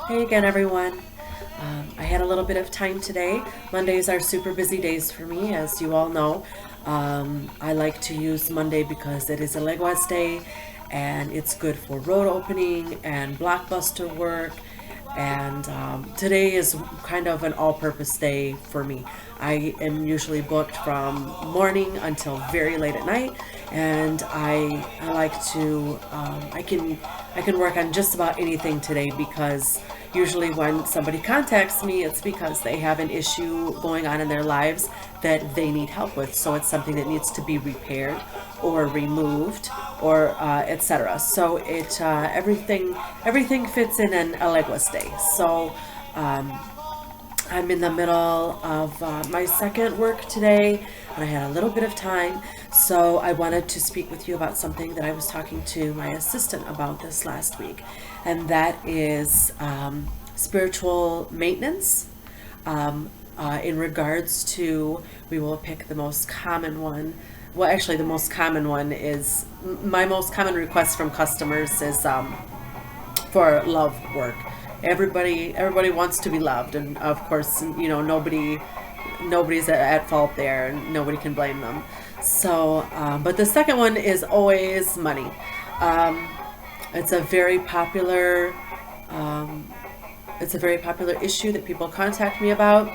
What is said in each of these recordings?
Hey again, everyone. I had a little bit of time today. Mondays are super busy days for me, as you all know. I like to use Monday because it is a Legwas day and it's good for road opening and blockbuster work. And today is kind of an all-purpose day for me. I am usually booked from morning until very late at night, and I like to I can work on just about anything today because usually when somebody contacts me, it's because they have an issue going on in their lives that they need help with. So it's something that needs to be repaired or removed or etc. So it everything fits in an Alegwas day. So I'm in the middle of my second work today, and I had a little bit of time, so I wanted to speak with you about something that I was talking to my assistant about this last week, and that is spiritual maintenance. In regards to, we will pick the most common one. Well, actually, the most common one is my most common request from customers is for love work. Everybody wants to be loved, and of course, nobody's at fault there, and nobody can blame them. So, but the second one is always money. Um, it's a very popular it's a very popular issue that people contact me about,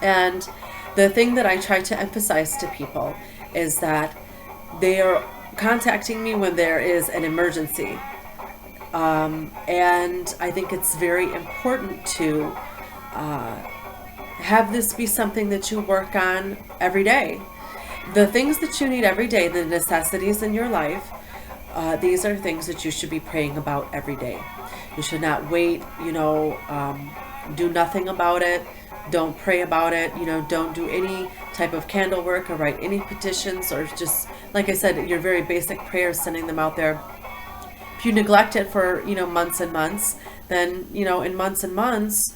and the thing that I try to emphasize to people is that they are contacting me when there is an emergency. And I think it's very important to have this be something that you work on every day. The things that you need every day, the necessities in your life, these are things that you should be praying about every day. You should not wait, do nothing about it. Don't pray about it. Don't do any type of candle work or write any petitions, or just, like I said, your very basic prayers, sending them out there. If you neglect it for months and months, then in months and months,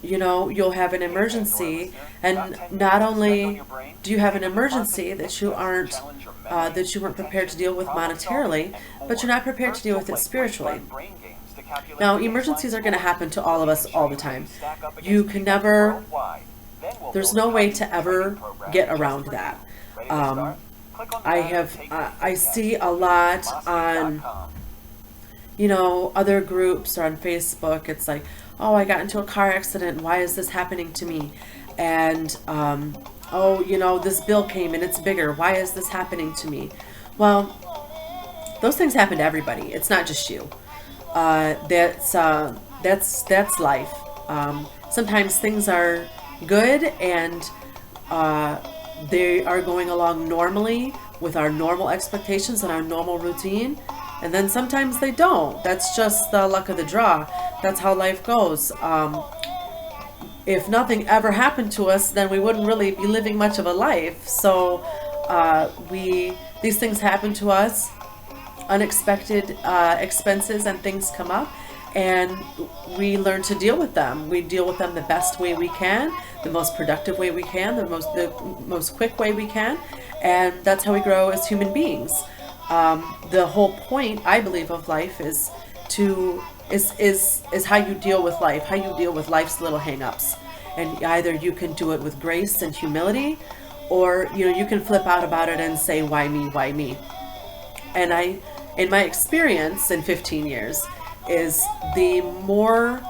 you'll have an emergency, and not only do you have an emergency that you weren't prepared to deal with monetarily, but you're not prepared to deal with it spiritually. Now, emergencies are going to happen to all of us all the time. You can never, there's no way to ever get around that. Um, I see a lot on, other groups or on Facebook. It's like, oh, I got into a car accident. Why is this happening to me? And, oh, this bill came and it's bigger. Why is this happening to me? Well, those things happen to everybody. It's not just you. That's life. Sometimes things are good, and they are going along normally with our normal expectations and our normal routine, and then sometimes they don't. That's just the luck of the draw. That's how life goes. If nothing ever happened to us, then we wouldn't really be living much of a life. So these things happen to us. Unexpected expenses and things come up, and we learn to deal with them. We deal with them the best way we can, the most productive way we can, the most quick way we can, and that's how we grow as human beings. The whole point, I believe, of life is how you deal with life, how you deal with life's little hang-ups. And either you can do it with grace and humility, or you can flip out about it and say, why me, why me? And in my experience in 15 years, is the more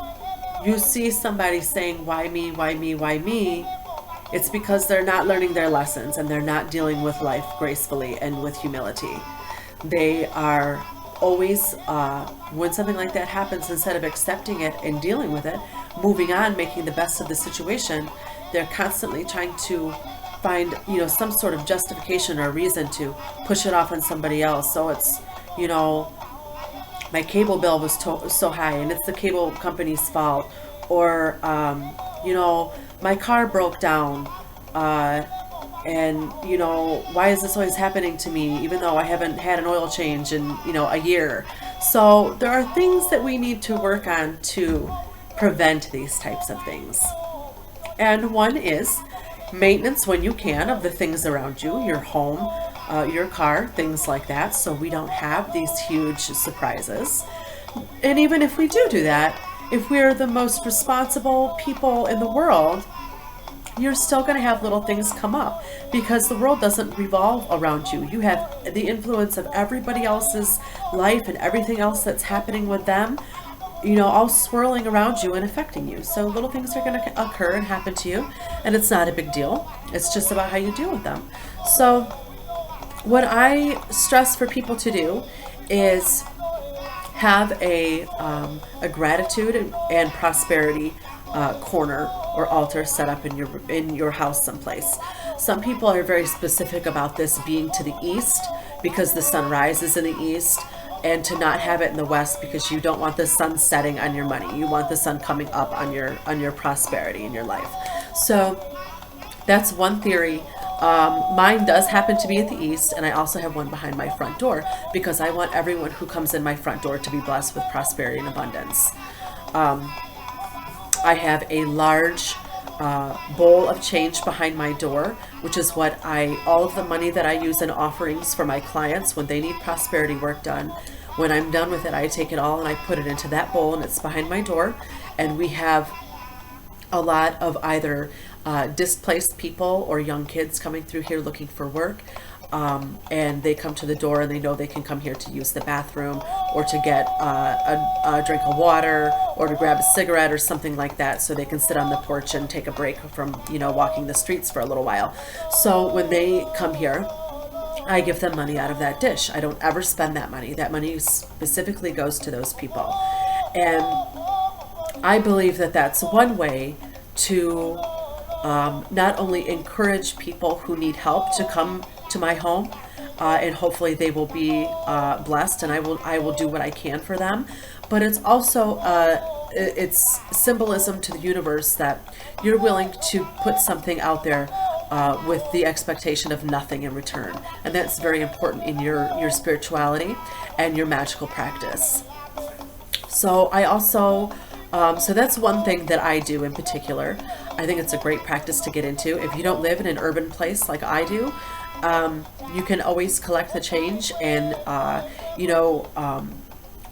you see somebody saying, why me, why me, why me, it's because they're not learning their lessons, and they're not dealing with life gracefully and with humility. They are always, when something like that happens, instead of accepting it and dealing with it, moving on, making the best of the situation, they're constantly trying to find, some sort of justification or reason to push it off on somebody else. So it's, my cable bill was so high, and it's the cable company's fault. Or, my car broke down, and, why is this always happening to me, even though I haven't had an oil change in, a year? So there are things that we need to work on to prevent these types of things. And one is maintenance, when you can, of the things around you, your home, your car, things like that, so we don't have these huge surprises. And even if we do that, if we're the most responsible people in the world, you're still going to have little things come up because the world doesn't revolve around you. You have the influence of everybody else's life and everything else that's happening with them, all swirling around you and affecting you. So little things are going to occur and happen to you, and it's not a big deal. It's just about how you deal with them. So what I stress for people to do is have a gratitude and prosperity corner or altar set up in your house someplace. Some people are very specific about this being to the east because the sun rises in the east, and to not have it in the west because you don't want the sun setting on your money. You want the sun coming up on your prosperity in your life. So that's one theory. Mine does happen to be at the east, and I also have one behind my front door because I want everyone who comes in my front door to be blessed with prosperity and abundance. I have a large bowl of change behind my door, which is what all of the money that I use in offerings for my clients when they need prosperity work done. When I'm done with it, I take it all and I put it into that bowl, and it's behind my door. And we have a lot of either displaced people or young kids coming through here looking for work. And they come to the door and they know they can come here to use the bathroom or to get a drink of water or to grab a cigarette or something like that, so they can sit on the porch and take a break from walking the streets for a little while. So when they come here, I give them money out of that dish. I don't ever spend that money. That money specifically goes to those people. And I believe that that's one way to not only encourage people who need help to come to my home, and hopefully they will be blessed, and I will do what I can for them. But it's also it's symbolism to the universe that you're willing to put something out there with the expectation of nothing in return, and that's very important in your spirituality and your magical practice. So I also so that's one thing that I do in particular. I think it's a great practice to get into. If you don't live in an urban place like I do, you can always collect the change and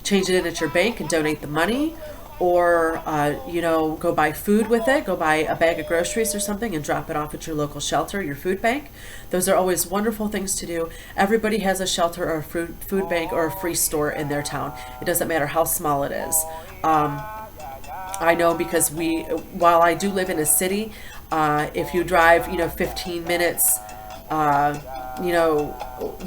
change it in at your bank and donate the money, or go buy food with it. Go buy a bag of groceries or something and drop it off at your local shelter, your food bank. Those are always wonderful things to do. Everybody has a shelter or a food bank or a free store in their town. It doesn't matter how small it is. I know because while I do live in a city, if you drive 15 minutes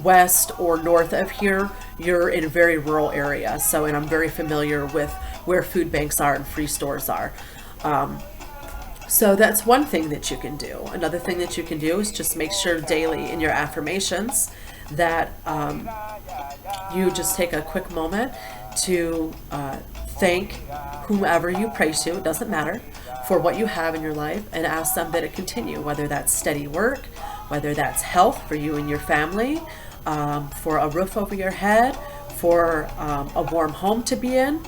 west or north of here, you're in a very rural area. And I'm very familiar with where food banks are and free stores are. So that's one thing that you can do. Another thing that you can do is just make sure daily in your affirmations that you just take a quick moment to thank whomever you pray to, it doesn't matter, for what you have in your life, and ask them that it continue, whether that's steady work, whether that's health for you and your family, for a roof over your head, for a warm home to be in,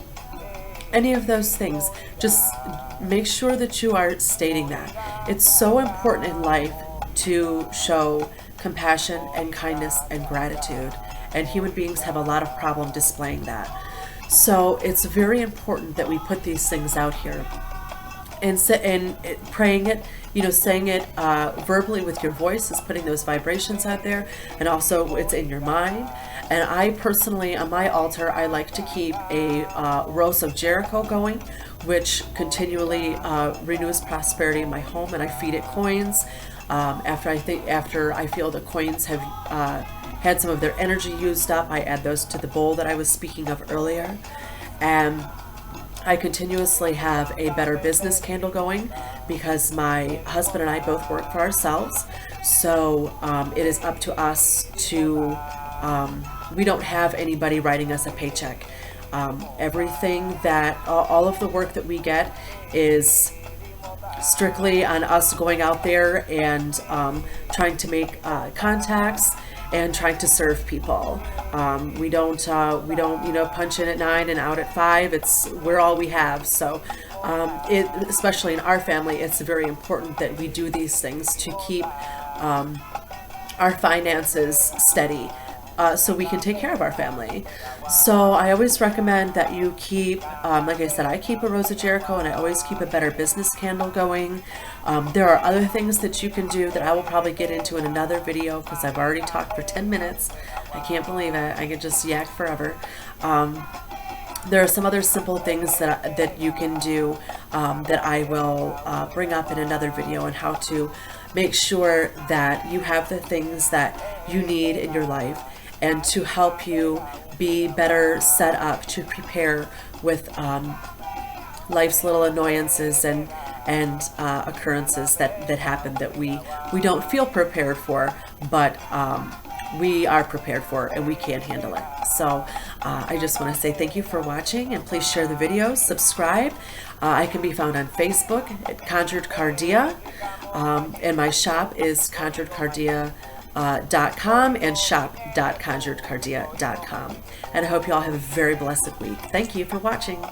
any of those things. Just make sure that you are stating that. It's so important in life to show compassion and kindness and gratitude, and human beings have a lot of problem displaying that. So it's very important that we put these things out here and praying it, saying it verbally with your voice is putting those vibrations out there, and also it's in your mind. And I personally, on my altar, I like to keep a Rose of Jericho going, which continually renews prosperity in my home, and I feed it coins. After I feel the coins have had some of their energy used up, I add those to the bowl that I was speaking of earlier. And I continuously have a Better Business candle going because my husband and I both work for ourselves. So it is up to us to, we don't have anybody writing us a paycheck. Everything that, all of the work that we get is strictly on us going out there and trying to make contacts and trying to serve people. We don't punch in at 9 and out at 5. We're all we have. So especially in our family, it's very important that we do these things to keep our finances steady. so we can take care of our family. So I always recommend that you keep, like I said, I keep a Rose of Jericho, and I always keep a Better Business candle going. There are other things that you can do that I will probably get into in another video, because I've already talked for 10 minutes. I can't believe it. I could just yak forever. There are some other simple things that you can do that I will bring up in another video, on how to make sure that you have the things that you need in your life, and to help you be better set up to prepare with life's little annoyances and occurrences that happen that we don't feel prepared for, but we are prepared for, and we can handle it. So I just want to say thank you for watching, and please share the videos, subscribe. I can be found on Facebook at Conjured Cardia, and my shop is conjuredcardia.com and shop.conjuredcardia.com. And I hope you all have a very blessed week. Thank you for watching.